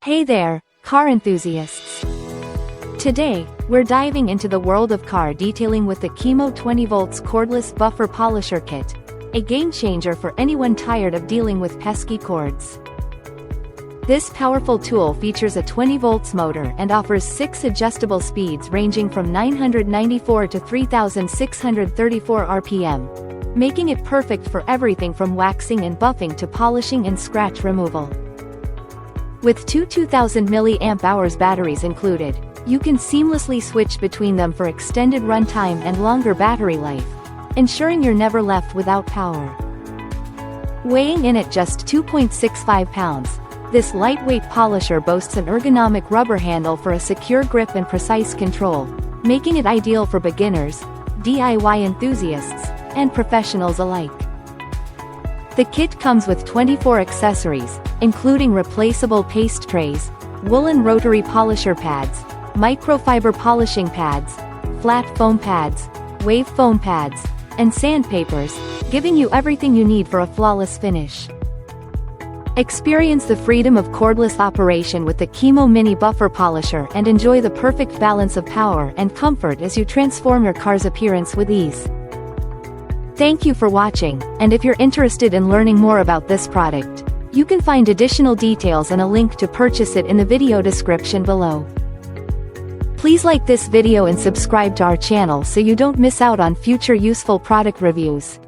Hey there, car enthusiasts! Today, we're diving into the world of car detailing with the KIMO 20V Cordless Buffer Polisher Kit, a game-changer for anyone tired of dealing with pesky cords. This powerful tool features a 20V motor and offers 6 adjustable speeds ranging from 994 to 3634 RPM, making it perfect for everything from waxing and buffing to polishing and scratch removal. With two 2000 mAh batteries included, you can seamlessly switch between them for extended runtime and longer battery life, ensuring you're never left without power. Weighing in at just 2.65 pounds, this lightweight polisher boasts an ergonomic rubber handle for a secure grip and precise control, making it ideal for beginners, DIY enthusiasts, and professionals alike. The kit comes with 24 accessories, including replaceable paste trays, woolen rotary polisher pads, microfiber polishing pads, flat foam pads, wave foam pads, and sandpapers, giving you everything you need for a flawless finish. Experience the freedom of cordless operation with the KIMO Mini Buffer Polisher and enjoy the perfect balance of power and comfort as you transform your car's appearance with ease. Thank you for watching, and if you're interested in learning more about this product, you can find additional details and a link to purchase it in the video description below. Please like this video and subscribe to our channel so you don't miss out on future useful product reviews.